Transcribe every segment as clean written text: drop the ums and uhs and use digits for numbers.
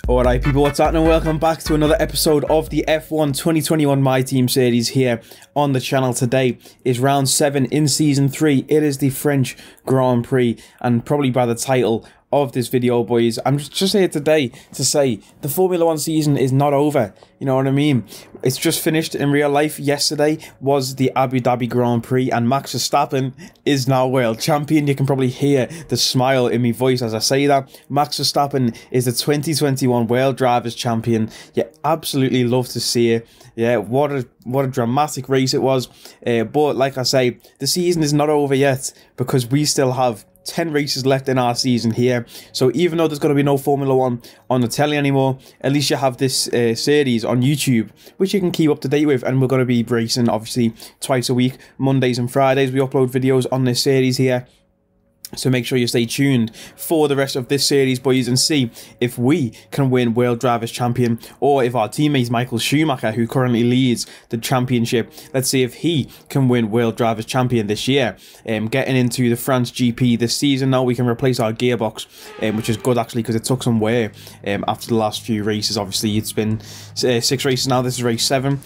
Alright people, what's happening? Welcome back to another episode of the F1 2021 My Team series here on the channel. Today is round 7 in season 3. It is the French Grand Prix, and probably by the title of this video, boys, I'm just here today to say the Formula 1 season is not over. You know what I mean? It's just finished in real life. Yesterday was the Abu Dhabi Grand Prix, and Max Verstappen is now world champion. You can probably hear the smile in my voice as I say that. Max Verstappen is the 2021 World Drivers' Champion. You absolutely love to see it. Yeah, what a dramatic race it was. But like I say, the season is not over yet because we still have 10 races left in our season here. So even though there's going to be no Formula 1 on the telly anymore, at least you have this series on YouTube, which you can keep up to date with. And we're going to be racing, obviously, twice a week. Mondays and Fridays, we upload videos on this series here. So make sure you stay tuned for the rest of this series, boys, and see if we can win World Drivers' Champion, or if our teammate Michael Schumacher, who currently leads the championship, let's see if he can win World Drivers' Champion this year. Getting into the France GP this season now, we can replace our gearbox, which is good actually because it took some wear after the last few races. Obviously, it's been 6 races now. This is race 7,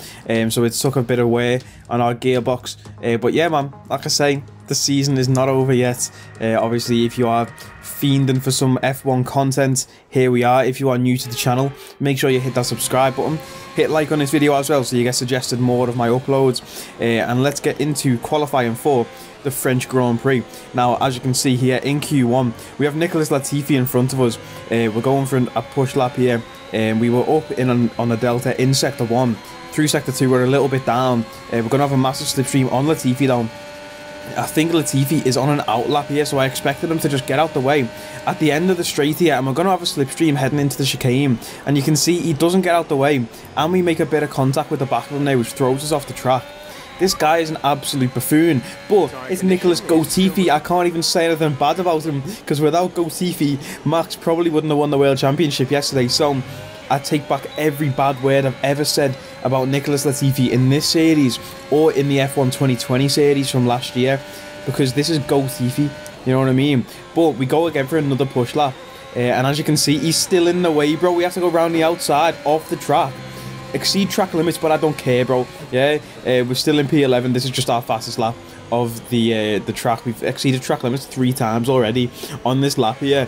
so it took a bit of wear on our gearbox. But yeah, man, like I say, the season is not over yet. Obviously, if you are fiending for some F1 content, here we are. If you are new to the channel, make sure you hit that subscribe button, hit like on this video as well so you get suggested more of my uploads. And let's get into qualifying for the French Grand Prix. Now, as you can see here in Q1, we have Nicholas Latifi in front of us. We're going for a push lap here, and we were up on the Delta in Sector 1. Through Sector 2, we're a little bit down. We're going to have a massive slipstream on Latifi down. I think Latifi is on an outlap here, so I expected him to just get out the way at the end of the straight here, and we're going to have a slipstream heading into the chicane, and you can see he doesn't get out the way, and we make a bit of contact with the back of him now, which throws us off the track. This guy is an absolute buffoon, but it's Nicholas Latifi. I can't even say anything bad about him, because without Latifi, Max probably wouldn't have won the World Championship yesterday. So I take back every bad word I've ever said about Nicholas Latifi in this series or in the F1 2020 series from last year, because this is Latifi, you know what I mean? But we go again for another push lap, and as you can see, he's still in the way, bro. We have to go around the outside off the track, exceed track limits, but I don't care, bro. Yeah, we're still in P11. This is just our fastest lap of the track. We've exceeded track limits 3 times already on this lap here,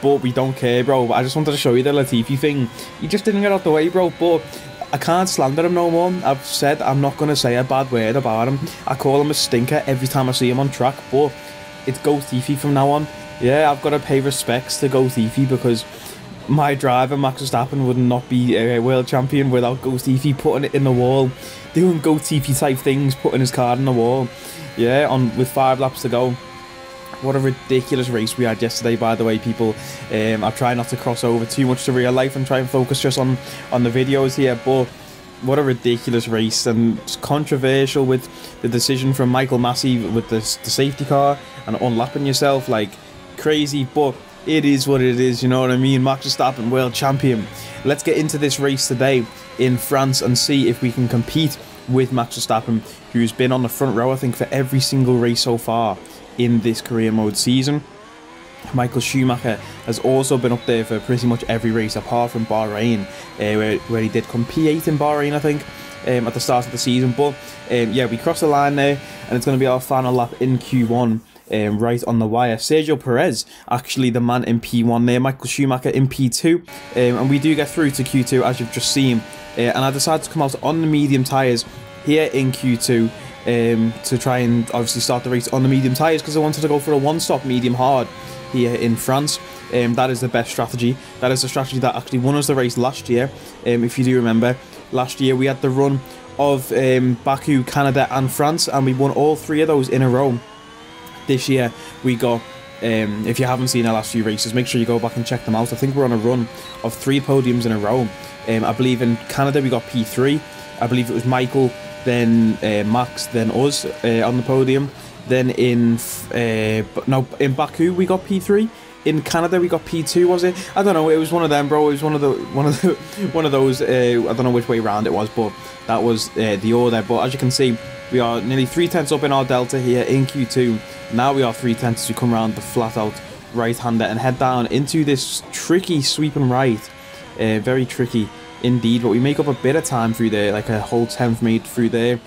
but we don't care, bro. I just wanted to show you the Latifi thing. He just didn't get out the way, bro, but I can't slander him no more. I've said I'm not going to say a bad word about him. I call him a stinker every time I see him on track, but it's Latifi from now on. Yeah, I've got to pay respects to Latifi, because my driver, Max Verstappen, would not be a world champion without Latifi putting it in the wall, doing Latifi type things, putting his card in the wall. Yeah, with 5 laps to go. What a ridiculous race we had yesterday, by the way, people. I try not to cross over too much to real life and try and focus just on the videos here, but what a ridiculous race, and it's controversial with the decision from Michael Massey with the safety car and unlapping yourself like crazy, but it is what it is, you know what I mean? Max Verstappen, world champion. Let's get into this race today in France and see if we can compete with Max Verstappen, who's been on the front row, I think, for every single race so far in this career mode season. Michael Schumacher has also been up there for pretty much every race apart from Bahrain, where he did come P8 in Bahrain, I think, at the start of the season. But yeah, we crossed the line there, and it's going to be our final lap in Q1. Right on the wire. Sergio Perez, actually the man in P1 there, Michael Schumacher in P2, and we do get through to Q2 as you've just seen, and I decided to come out on the medium tyres here in Q2 to try and obviously start the race on the medium tyres, because I wanted to go for a one-stop medium hard here in France. That is the best strategy. That is the strategy that actually won us the race last year. If you do remember, last year we had the run of Baku, Canada and France, and we won all 3 of those in a row. This year we got, if you haven't seen our last few races, make sure you go back and check them out. I think we're on a run of 3 podiums in a row. I believe in Canada we got P3. I believe it was Michael, then Max, then us on the podium. Then in Baku we got P3. In Canada we got P2, was it? I don't know. It was one of them, bro. It was one of those. I don't know which way round it was, but that was the order. But as you can see, we are nearly 3/10 up in our delta here in Q2. Now we are 3/10 as we come around the flat out right-hander and head down into this tricky sweeping right very tricky indeed, but we make up a bit of time through there, like a whole 10th made through there.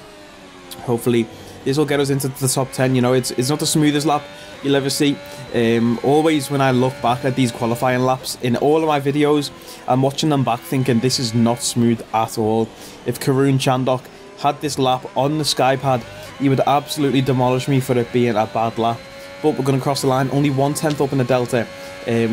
Hopefully this will get us into the top 10. You know, it's not the smoothest lap you'll ever see. Always when I look back at these qualifying laps in all of my videos, I'm watching them back thinking this is not smooth at all. If Karun Chandok had this lap on the Skypad, he would absolutely demolish me for it being a bad lap. But we're going to cross the line, only 1/10 up in the Delta,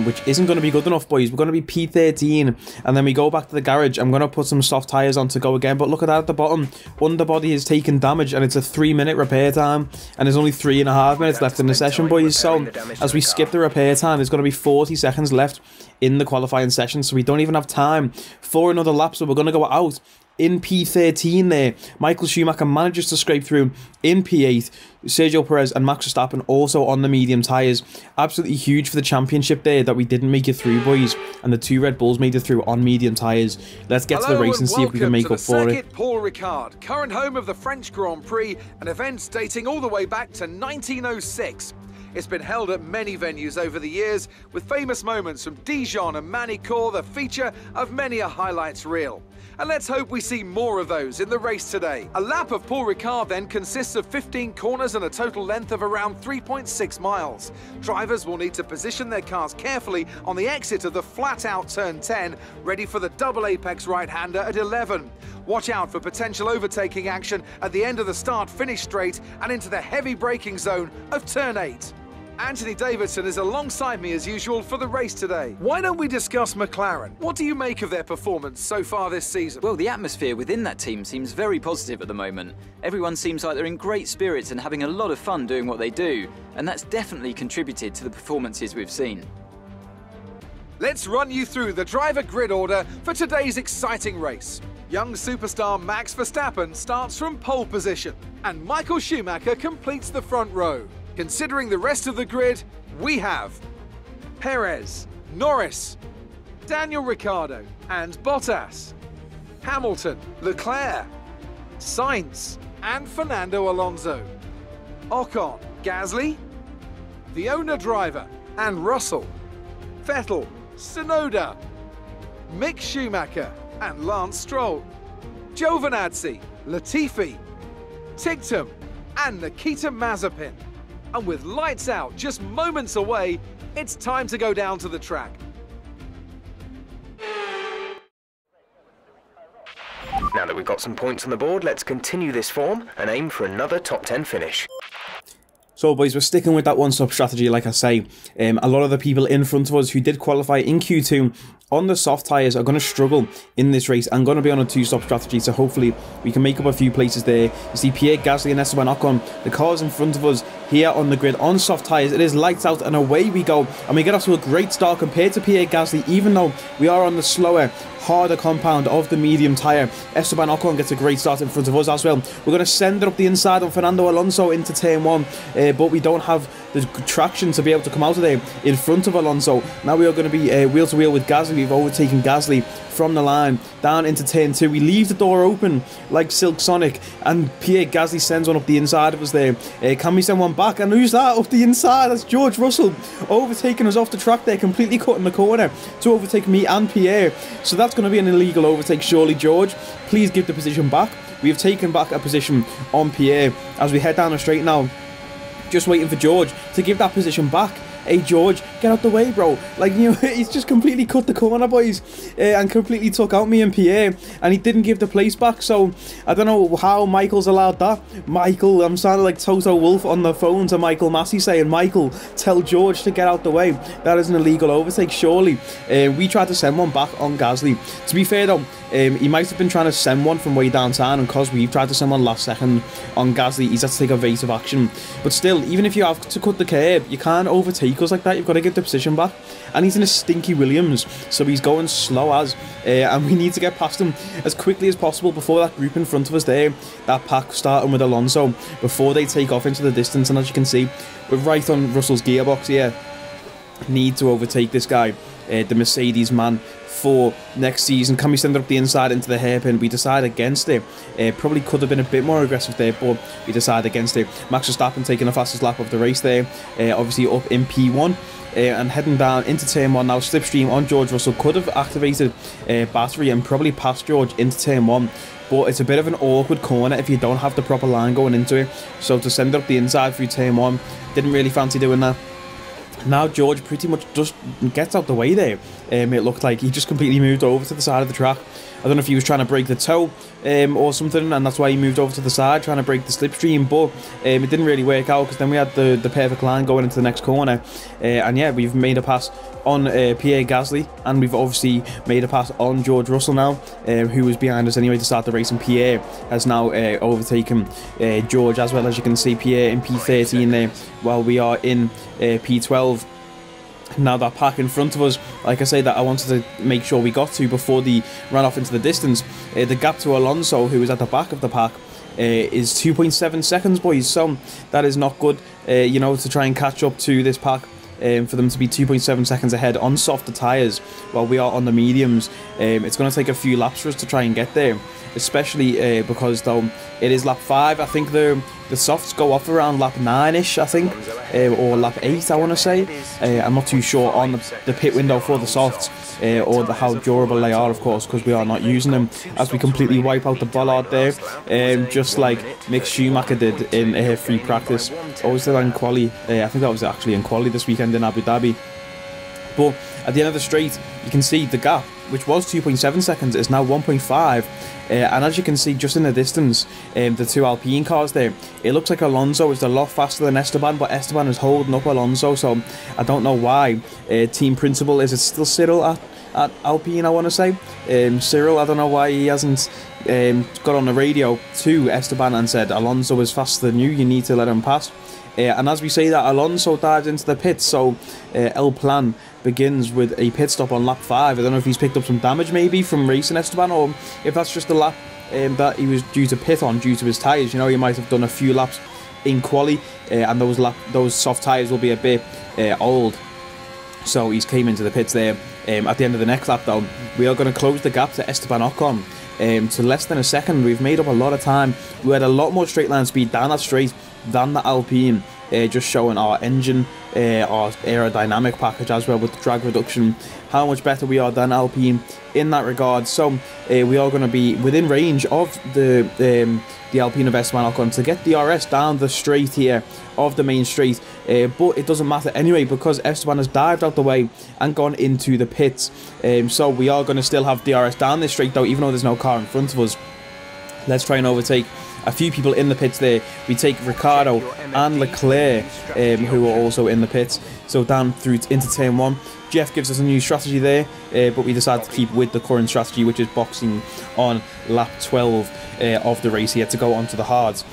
which isn't going to be good enough, boys. We're going to be P13, and then we go back to the garage. I'm going to put some soft tyres on to go again, but look at that at the bottom. Underbody has taken damage, and it's a 3-minute repair time, and there's only 3.5 minutes left in the session, boys. So as we skip the repair time, there's going to be 40 seconds left in the qualifying session, so we don't even have time for another lap, so we're going to go out in P13 there. Michael Schumacher manages to scrape through in P8. Sergio Perez and Max Verstappen also on the medium tyres. Absolutely huge for the championship there that we didn't make it through, boys. And the 2 Red Bulls made it through on medium tyres. Let's get to the race and see if we can make up for it. Paul Ricard, current home of the French Grand Prix, an event dating all the way back to 1906. It's been held at many venues over the years, with famous moments from Dijon and Manicourt the feature of many a highlights reel. And let's hope we see more of those in the race today. A lap of Paul Ricard then consists of 15 corners and a total length of around 3.6 miles. Drivers will need to position their cars carefully on the exit of the flat-out turn 10, ready for the double apex right-hander at 11. Watch out for potential overtaking action at the end of the start-finish straight and into the heavy braking zone of turn 8. Anthony Davidson is alongside me as usual for the race today. Why don't we discuss McLaren? What do you make of their performance so far this season? Well, the atmosphere within that team seems very positive at the moment. Everyone seems like they're in great spirits and having a lot of fun doing what they do, and that's definitely contributed to the performances we've seen. Let's run you through the driver grid order for today's exciting race. Young superstar Max Verstappen starts from pole position, and Michael Schumacher completes the front row. Considering the rest of the grid, we have Perez, Norris, Daniel Ricciardo and Bottas, Hamilton, Leclerc, Sainz and Fernando Alonso, Ocon, Gasly, the owner driver and Russell, Vettel, Tsunoda, Mick Schumacher and Lance Stroll, Giovinazzi, Latifi, Tictum and Nikita Mazepin. And with lights out just moments away, it's time to go down to the track. Now that we've got some points on the board, let's continue this form and aim for another top 10 finish. So boys, we're sticking with that one-stop strategy, like I say. A lot of the people in front of us who did qualify in Q2 on the soft tyres are going to struggle in this race. I'm going to be on a 2-stop strategy, so hopefully we can make up a few places there. You see Pierre Gasly and Esteban Ocon, the cars in front of us here on the grid on soft tyres. It is lights out and away we go. And we get off to a great start compared to Pierre Gasly, even though we are on the slower, harder compound of the medium tyre. Esteban Ocon gets a great start in front of us as well. We're going to send it up the inside on Fernando Alonso into turn 1, but we don't have the traction to be able to come out of there in front of Alonso. Now we are going to be wheel to wheel with Gasly. We've overtaken Gasly from the line down into turn 2. We leave the door open like Silk Sonic, and Pierre Gasly sends one up the inside of us there. Can we send one back? And who's that up the inside? That's George Russell overtaking us off the track there, completely cutting the corner to overtake me and Pierre. So that's going to be an illegal overtake, surely, George. Please give the position back. We have taken back a position on Pierre as we head down the straight now. Just waiting for George to give that position back. Hey George, get out the way, bro. Like, you know, he's just completely cut the corner, boys, and completely took out me and Pierre, and he didn't give the place back. So I don't know how Michael's allowed that. Michael, I'm sounding like Toto Wolff on the phone to Michael Massey saying, Michael, tell George to get out the way. That is an illegal overtake, surely. We tried to send one back on Gasly. To be fair though, he might have been trying to send one from way downtown, and because we've tried to send one last second on Gasly, he's had to take evasive action. But still, even if you have to cut the curb, you can't overtake us like that. You've got to get the position back. And he's in a stinky Williams, so he's going slow as, and we need to get past him as quickly as possible before that group in front of us there, that pack starting with Alonso, before they take off into the distance. And as you can see, we're right on Russell's gearbox here. Need to overtake this guy, the Mercedes man, for next season. Can we send it up the inside into the hairpin? We decide against it. Probably could have been a bit more aggressive there, but we decide against it. Max Verstappen taking the fastest lap of the race there, obviously up in P1. and heading down into turn 1 now. Slipstream on George Russell, could have activated battery and probably passed George into turn 1, but it's a bit of an awkward corner if you don't have the proper line going into it. So to send it up the inside through turn 1, didn't really fancy doing that. Now George pretty much just gets out the way there. It looked like he just completely moved over to the side of the track. I don't know if he was trying to break the toe or something, and that's why he moved over to the side, trying to break the slipstream, but it didn't really work out, because then we had the perfect line going into the next corner. And yeah, we've made a pass on Pierre Gasly, and we've obviously made a pass on George Russell now, who was behind us anyway to start the race, and Pierre has now overtaken George, as well. As you can see, Pierre in P13 there, while we are in P12. Now that pack in front of us, like I say, that I wanted to make sure we got to before they ran off into the distance, the gap to Alonso, who is at the back of the pack, is 2.7 seconds, boys. So that is not good, you know, to try and catch up to this pack. For them to be 2.7 seconds ahead on softer tyres while we are on the mediums. It's going to take a few laps for us to try and get there, especially because though it is lap 5. I think the softs go off around lap 9ish, I think, or lap 8, I want to say. I'm not too sure on the pit window for the softs, or how durable they are, of course, because we are not using them, as we completely wipe out the bollard there, just like Mick Schumacher did in free practice. Always did in quali. I think that was actually in quali this weekend in Abu Dhabi. But at the end of the straight, you can see the gap, which was 2.7 seconds, is now 1.5. And as you can see just in the distance, the two Alpine cars there, it looks like Alonso is a lot faster than Esteban, but Esteban is holding up Alonso, so I don't know why. Team principal, is it still Cyril at Alpine, I want to say? Cyril, I don't know why he hasn't got on the radio to Esteban and said, Alonso is faster than you need to let him pass. And as we say that, Alonso dives into the pits, so El Plan begins with a pit stop on lap 5. I don't know if he's picked up some damage maybe from racing Esteban, or if that's just the lap that he was due to pit on due to his tyres. You know, he might have done a few laps in quali, and those soft tyres will be a bit old. So he's came into the pits there. At the end of the next lap though, we are going to close the gap to Esteban Ocon to less than a second. We've made up a lot of time. We had a lot more straight line speed down that straight than the Alpine, just showing our engine, our aerodynamic package as well with the drag reduction, how much better we are than Alpine in that regard. So we are going to be within range of the Alpine of Esteban Ocon to get the RS down the straight here of the main straight, but it doesn't matter anyway, because Esteban has dived out the way and gone into the pits. So we are going to still have DRS down this straight though, even though there's no car in front of us. Let's try and overtake a few people in the pits there. We take Ricciardo and Leclerc, who are also in the pits. So down through into turn 1. Jeff gives us a new strategy there, but we decided to keep with the current strategy, which is boxing on lap 12 of the race here to go onto the hards.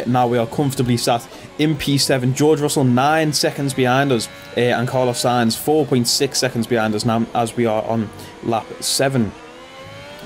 Now we are comfortably sat in P7. George Russell 9 seconds behind us, and Carlos Sainz 4.6 seconds behind us now, as we are on lap 7.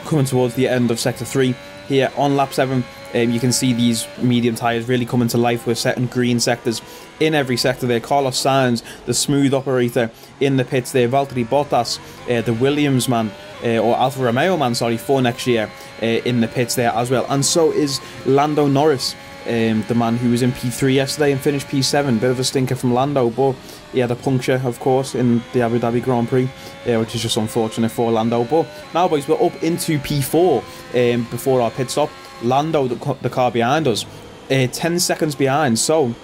Coming towards the end of sector 3 here on lap 7. You can see these medium tyres really coming to life. We're setting green sectors in every sector there. Carlos Sainz, the smooth operator, in the pits there. Valtteri Bottas, the Williams man, or Alfa Romeo man, sorry, for next year, in the pits there as well. And so is Lando Norris, the man who was in P3 yesterday and finished P7. Bit of a stinker from Lando, but he had a puncture, of course, in the Abu Dhabi Grand Prix, which is just unfortunate for Lando. But now, boys, we're up into P4 before our pit stop. Lando, the car behind us, 10 seconds behind. So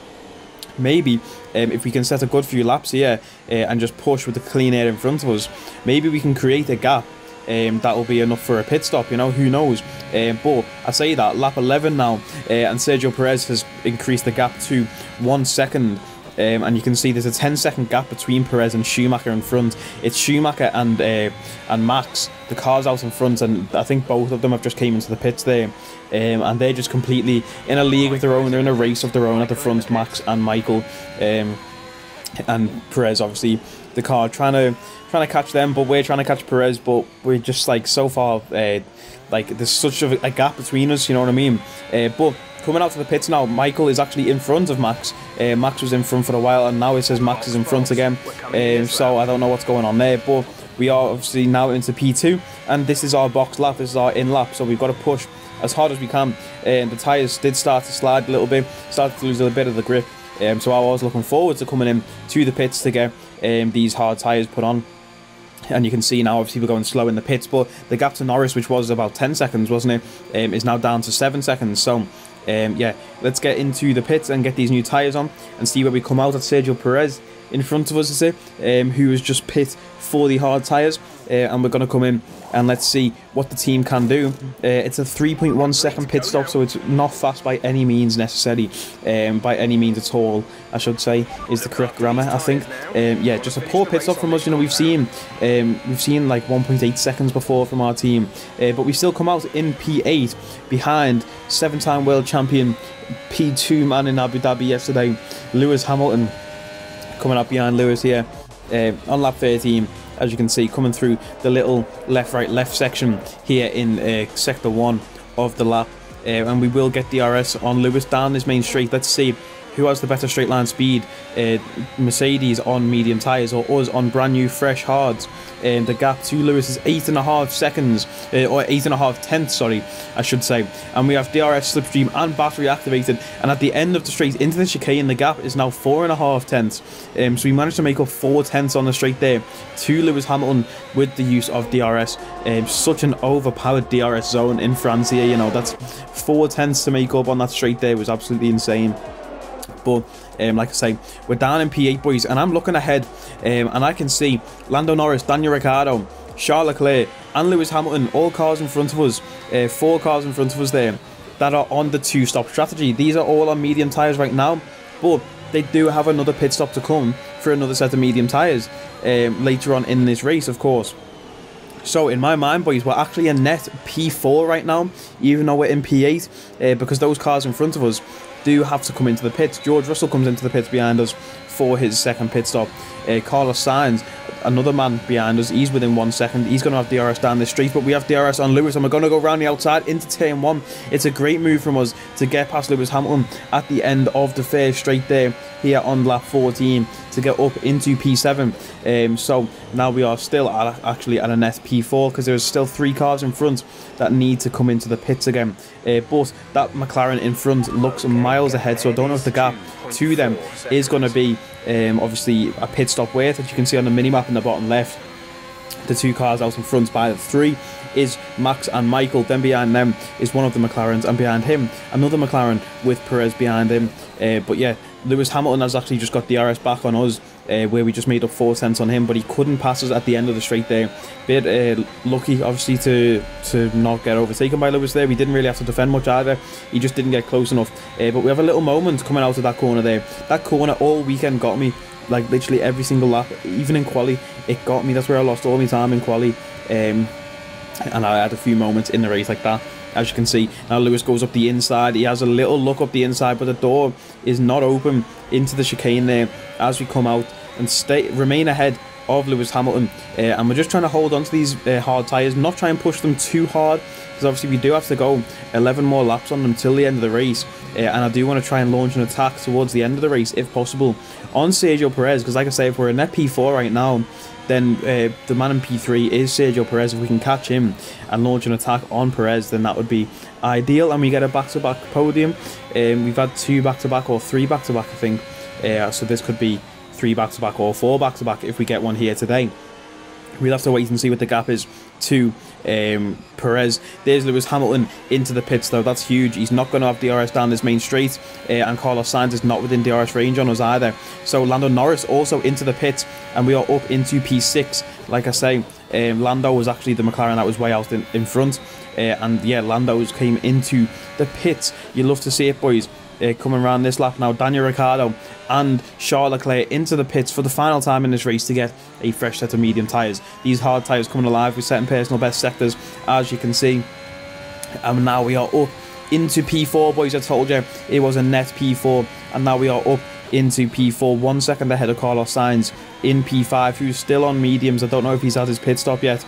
maybe if we can set a good few laps here and just push with the clean air in front of us, maybe we can create a gap that will be enough for a pit stop, you know, who knows. But I say that, lap 11 now, and Sergio Perez has increased the gap to 1 second. And you can see there's a 10-second gap between Perez and Schumacher in front. It's Schumacher and Max, the cars out in front, and I think both of them have just came into the pits there, and they're just completely in a league of their own. They're in a race of their own at the front, Max and Michael, and Perez, obviously the car trying to catch them, but we're trying to catch Perez, but we're just like so far, like there's such a gap between us, you know what I mean. But coming out to the pits now, Michael is actually in front of Max. Max was in front for a while, and now it says Max is in front again. So I don't know what's going on there, but we are obviously now into P2, and this is our box lap, this is our in lap, so we've got to push as hard as we can. The tyres did start to slide a little bit, started to lose a bit of the grip, So I was looking forward to coming in to the pits to get these hard tyres put on. And you can see now, obviously, we're going slow in the pits, but the gap to Norris, which was about 10 seconds, wasn't it, is now down to 7 seconds. So, yeah, let's get into the pits and get these new tyres on and see where we come out. At Sergio Perez in front of us, is it, who has just pit for the hard tyres, and we're going to come in and let's see what the team can do. It's a 3.1 second pit stop, so it's not fast by any means necessarily, by any means at all, I should say, is the correct grammar, I think. Yeah, just a poor pit stop from us. You know, we've seen like 1.8 seconds before from our team, but we still come out in P8 behind 7-time world champion P2 man in Abu Dhabi yesterday, Lewis Hamilton, coming up behind Lewis here on lap 13. As you can see, coming through the little left section here in sector 1 of the lap, and we will get DRS on Lewis down this main straight. Let's see who has the better straight line speed, Mercedes on medium tyres or us on brand new fresh hards. The gap to Lewis is 8.5 seconds, or 8.5 tenths, sorry, I should say. And we have DRS, slipstream and battery activated, and at the end of the straight into the chicane, the gap is now 4.5 tenths. So we managed to make up 4 tenths on the straight there to Lewis Hamilton with the use of DRS. Such an overpowered DRS zone in France here, you know, that's 4 tenths to make up on that straight there. Was absolutely insane. But like I say, we're down in P8, boys, and I'm looking ahead, and I can see Lando Norris, Daniel Ricciardo, Charles Leclerc and Lewis Hamilton, all cars in front of us, 4 cars in front of us there that are on the 2-stop strategy. These are all on medium tyres right now, but they do have another pit stop to come for another set of medium tyres later on in this race, of course. So in my mind, boys, we're actually a net P4 right now, even though we're in P8, because those cars in front of us do have to come into the pits. George Russell comes into the pits behind us for his second pit stop. Carlos Sainz, another man behind us, he's within 1 second. He's going to have DRS down the street, but we have DRS on Lewis, and we're going to go around the outside into turn 1. It's a great move from us to get past Lewis Hamilton at the end of the first straight there, here on lap 14, to get up into P7. So now we are still actually at a net P4, because there's still 3 cars in front that need to come into the pits again. But that McLaren in front looks miles ahead, so I don't know if the gap to them is going to be obviously a pit stop worth. As you can see on the mini-map in the bottom left, the 2 cars out in front by the 3 is Max and Michael. Then behind them is one of the McLarens, and behind him another McLaren with Perez behind him. But yeah, Lewis Hamilton has actually just got DRS back on us, where we just made up 4 tenths on him, but he couldn't pass us at the end of the straight there. Bit lucky, obviously, to not get overtaken by Lewis there. We didn't really have to defend much either. He just didn't get close enough. But we have a little moment coming out of that corner there. That corner all weekend got me, like literally every single lap, even in quali, it got me. That's where I lost all my time in quali. And I had a few moments in the race like that. As you can see, now Lewis goes up the inside. He has a little look up the inside, but the door is not open into the chicane there as we come out and remain ahead of Lewis Hamilton. And we're just trying to hold on to these hard tyres, not try and push them too hard, because obviously we do have to go 11 more laps on them till the end of the race. And I do want to try and launch an attack towards the end of the race, if possible, on Sergio Perez, because like I say, if we're in net P4 right now, then the man in P3 is Sergio Perez. If we can catch him and launch an attack on Perez, then that would be ideal, and we get a back-to-back podium. We've had 2 back-to-back or 3 back-to-back, I think, so this could be 3 back-to-back or 4 back-to-back if we get one here today. We'll have to wait and see what the gap is to Perez. There's Lewis Hamilton into the pits though. That's huge. He's not going to have DRS down this main straight, and Carlos Sainz is not within DRS range on us either. So Lando Norris also into the pits, and we are up into P6. Like I say, Lando was actually the McLaren that was way out in front, and yeah, Lando's came into the pits. You love to see it, boys. Coming around this lap now, Daniel Ricciardo and Charles Leclerc into the pits for the final time in this race to get a fresh set of medium tyres. These hard tyres coming alive with setting personal best sectors, as you can see. And now we are up into P4, boys. I told you it was a net P4, and now we are up into P4, 1 second ahead of Carlos Sainz in P5, who's still on mediums. I don't know if he's had his pit stop yet,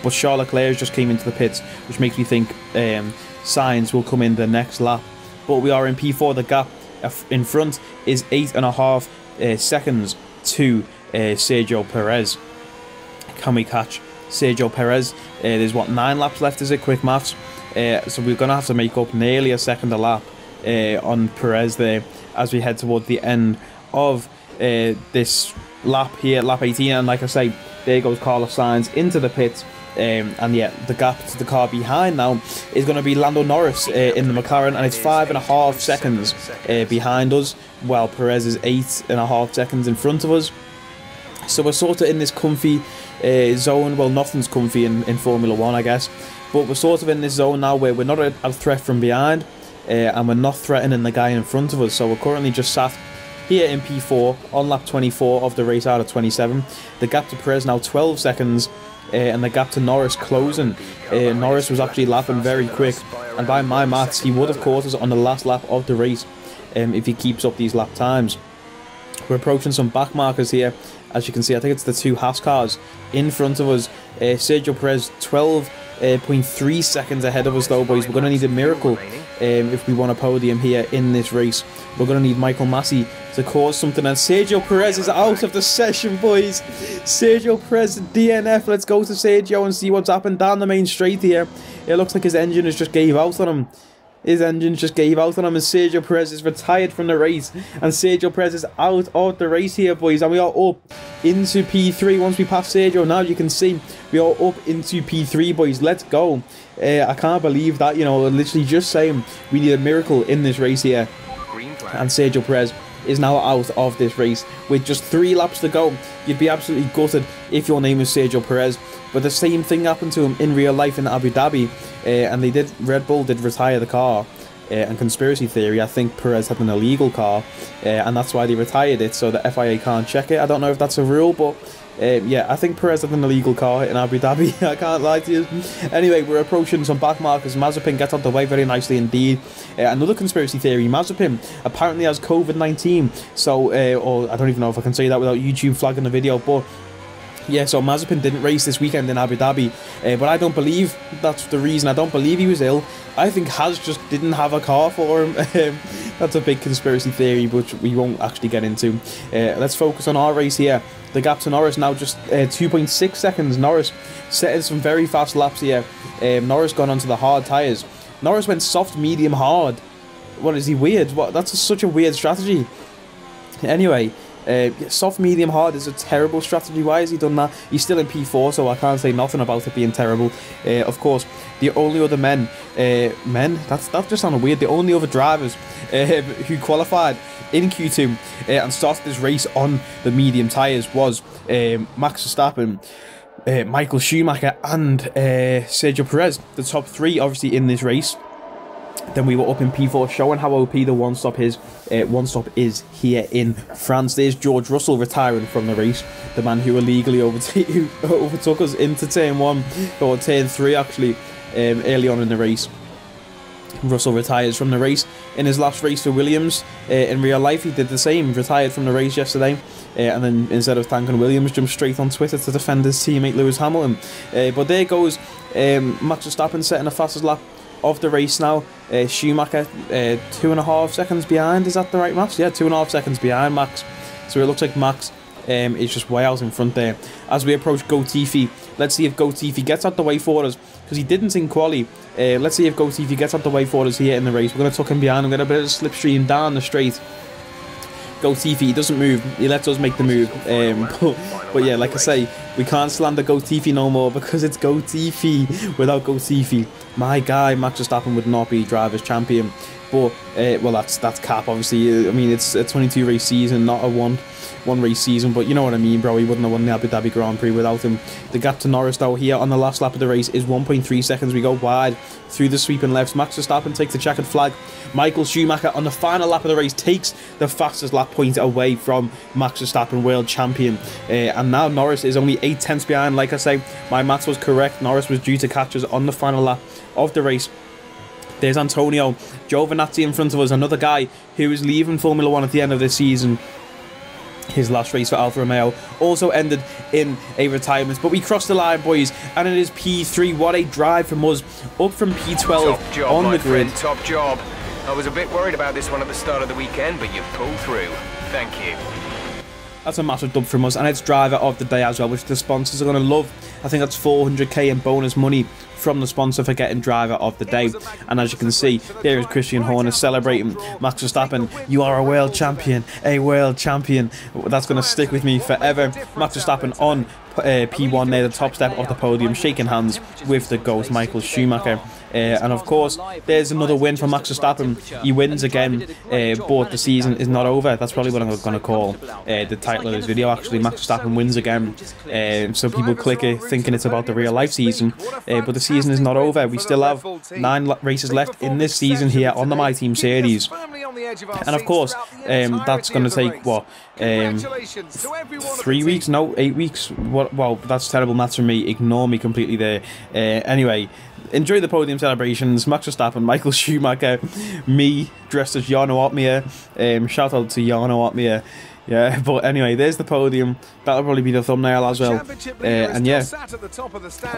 but Charles Leclerc just came into the pits, which makes me think Sainz will come in the next lap. But we are in P4. The gap in front is 8.5 seconds to Sergio Perez. Can we catch Sergio Perez? There's what, 9 laps left, is it? Quick maths. So we're going to have to make up nearly a second a lap on Perez there as we head toward the end of this lap here, lap 18. And like I say, there goes Carlos Sainz into the pits. And yeah, the gap to the car behind now is going to be Lando Norris in the McLaren, and it's 5.5 seconds behind us, while Perez is 8.5 seconds in front of us. So we're sort of in this comfy zone. Well, nothing's comfy in Formula 1, I guess, but we're sort of in this zone now where we're not a threat from behind, and we're not threatening the guy in front of us. So we're currently just sat here in P4 on lap 24 of the race out of 27. The gap to Perez now 12 seconds. And the gap to Norris closing. Norris was actually lapping very quick, and by my maths he would have caught us on the last lap of the race if he keeps up these lap times. We're approaching some back markers here, as you can see. I think it's the two Haas cars in front of us. Sergio Perez 12.3 seconds ahead of us though, boys. We're going to need a miracle if we want a podium here in this race. We're going to need Michael Masi to cause something, and Sergio Perez is out of the session, boys. Sergio Perez DNF. Let's go to Sergio and see what's happened down the main straight here. It looks like his engine has just gave out on him. His engine just gave out on him, and Sergio Perez is retired from the race, and Sergio Perez is out of the race here, boys. And we are up into P3 once we pass Sergio. Now you can see we are up into P3, boys. Let's go. I can't believe that, you know, literally just saying we need a miracle in this race here. And Sergio Perez is now out of this race with just 3 laps to go. You'd be absolutely gutted if your name is Sergio Perez, but the same thing happened to him in real life in Abu Dhabi, and Red Bull did retire the car. And conspiracy theory, I think Perez had an illegal car, and that's why they retired it, so the FIA can't check it. I don't know if that's a rule, but yeah, I think Perez had an illegal car in Abu Dhabi. I can't lie to you. Anyway, we're approaching some back markers. Mazepin gets out the way very nicely indeed. Another conspiracy theory, Mazepin apparently has COVID-19, so or I don't even know if I can say that without YouTube flagging the video, but yeah, so Mazepin didn't race this weekend in Abu Dhabi, but I don't believe that's the reason. I don't believe he was ill. I think Haas just didn't have a car for him. That's a big conspiracy theory, which we won't actually get into. Let's focus on our race here. The gap to Norris now just 2.6 seconds. Norris setting some very fast laps here. Norris gone onto the hard tyres. Norris went soft, medium, hard. What is he, weird? What? That's such a weird strategy. Anyway, soft, medium, hard is a terrible strategy. Why has he done that? He's still in P4, so I can't say nothing about it being terrible. Of course, the only other that just sounded weird. The only other drivers who qualified in Q2 and started this race on the medium tyres was Max Verstappen, Michael Schumacher and Sergio Perez. The top 3 obviously in this race. Then we were up in P4, showing how OP the one-stop is here in France. There's George Russell retiring from the race, the man who illegally overtook us into turn 1, or turn 3 actually, early on in the race. Russell retires from the race in his last race for Williams. In real life, he did the same, retired from the race yesterday, and then instead of thanking Williams, jumped straight on Twitter to defend his teammate Lewis Hamilton. But there goes Max Verstappen setting the fastest lap of the race now. Schumacher 2.5 seconds behind. Is that the right maths? Yeah, 2.5 seconds behind Max. So it looks like Max is just way out in front there. As we approach Gotifi, let's see if Gotifi gets out the way for us, because he didn't in quali. Let's see if Gotifi gets out the way for us here in the race. We're going to tuck him behind and get a bit of a slipstream down the straight. Gotifi, he doesn't move, he lets us make the move, but yeah, like I say, we can't slander Gotifi no more, because it's Gotifi. Without Gotifi, my guy Max Verstappen would not be drivers champion. But well, that's cap, obviously. I mean, it's a 22 race season, not a one race season, but you know what I mean, bro. He wouldn't have won the Abu Dhabi Grand Prix without him. The gap to Norris though here on the last lap of the race is 1.3 seconds. We go wide through the sweeping lefts. Max Verstappen takes the checkered flag. Michael Schumacher on the final lap of the race takes the fastest lap point away from Max Verstappen, world champion. And now Norris is only 8/10 behind. Like I say, my maths was correct. Norris was due to catch us on the final lap of the race. There's Antonio Giovinazzi in front of us, another guy who is leaving Formula 1 at the end of this season. His last race for Alfa Romeo also ended in a retirement. But we crossed the line, boys, and it is P3. What a drive from us, up from P12 on the grid. Top job. I was a bit worried about this one at the start of the weekend, but you pulled through. Thank you. That's a massive dub from us, and it's driver of the day as well, which the sponsors are going to love. I think that's 400k in bonus money from the sponsor for getting driver of the day. And as you can see, there is Christian Horner celebrating. Max Verstappen, you are a world champion, a world champion. That's going to stick with me forever. Max Verstappen on P1 near the top step of the podium, shaking hands with the GOAT Michael Schumacher. And of course, there's another win for Max Verstappen. He wins again, but the season is not over. That's probably what I'm going to call the title of this video, actually. Max Verstappen wins again. So people click it thinking it's about the real life season, but the season is not over. We still have 9 races left in this season here on the My Team series. And of course, that's going to take, what, 3 weeks? No, 8 weeks? What? Wow, that's terrible maths from me. Ignore me completely there. Anyway, enjoy the podium celebrations. Max Verstappen, Michael Schumacher, me dressed as Jarno Opmeer. Shout out to Jarno Opmeer. Yeah, but anyway, there's the podium. That'll probably be the thumbnail as well. And yeah,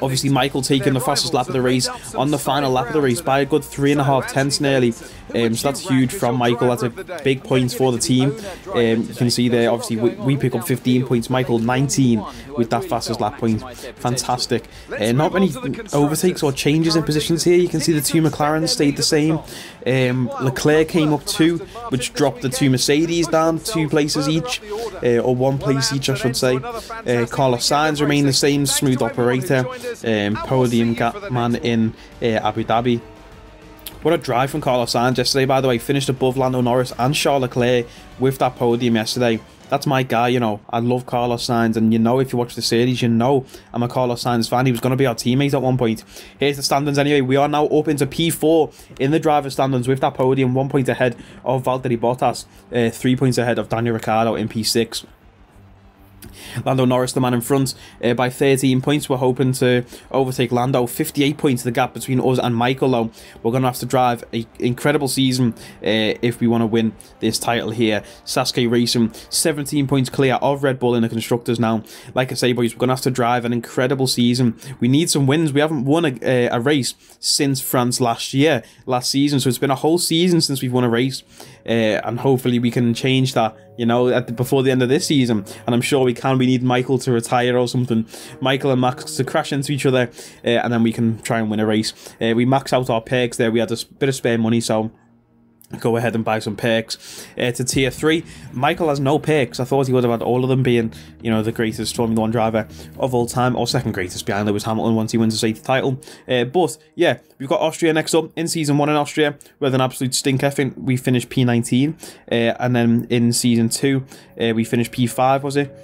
obviously Michael taking the fastest lap of the race on the final lap of the race by a good 3.5 tenths nearly. So that's huge from Michael. That's a big point for the team. You can see there, obviously, we pick up 15 points. Michael 19 with that fastest lap point. Fantastic. Not many overtakes or changes in positions here. You can see the 2 McLarens stayed the same. Leclerc came up 2, which dropped the 2 Mercedes down 2 places each, or 1 place each, I should say. Carlos Sainz remained the same, smooth operator. Podium gap man in Abu Dhabi. What a drive from Carlos Sainz yesterday, by the way. Finished above Lando Norris and Charles Leclerc with that podium yesterday. That's my guy, you know. I love Carlos Sainz, and you know, if you watch the series, you know I'm a Carlos Sainz fan. He was going to be our teammate at one point. Here's the standings anyway. We are now up into P4 in the driver's standings with that podium, 1 point ahead of Valtteri Bottas, 3 points ahead of Daniel Ricciardo in P6. Lando Norris, the man in front, by 13 points. We're hoping to overtake Lando. 58 points, the gap between us and Michael, though. We're going to have to drive an incredible season if we want to win this title here. Sasuke Racing, 17 points clear of Red Bull in the Constructors now. Like I say, boys, we're going to have to drive an incredible season. We need some wins. We haven't won a race since France last season, so it's been a whole season since we've won a race. And hopefully we can change that, you know, before the end of this season. And I'm sure we can. We need Michael to retire or something. Michael and Max to crash into each other, and then we can try and win a race. We max out our perks there. We had a bit of spare money, so go ahead and buy some perks. To tier 3, Michael has no perks. I thought he would have had all of them, being, you know, the greatest Formula 1 driver of all time, or second greatest behind Lewis Hamilton once he wins the 8th title. But yeah, we've got Austria next up in season 1 in Austria with an absolute stinker. We finished P19, and then in season 2 we finished P5, was it?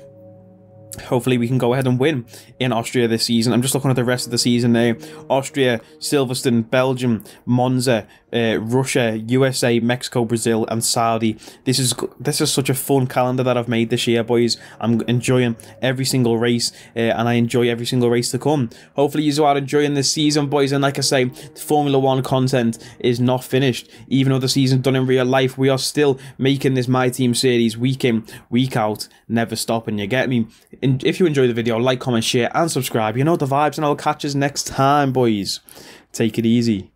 Hopefully we can go ahead and win in Austria this season. I'm just looking at the rest of the season there. Austria, Silverstone, Belgium, Monza, Russia, USA, Mexico, Brazil and Saudi. This is such a fun calendar that I've made this year, boys. I'm enjoying every single race, and I enjoy every single race to come. Hopefully you are enjoying this season, boys. And like I say, the Formula 1 content is not finished. Even though the season's done in real life, we are still making this My Team series week in, week out, never stopping. You get me? If you enjoy the video, like, comment, share and subscribe. You know the vibes, and I'll catch us next time, boys. Take it easy.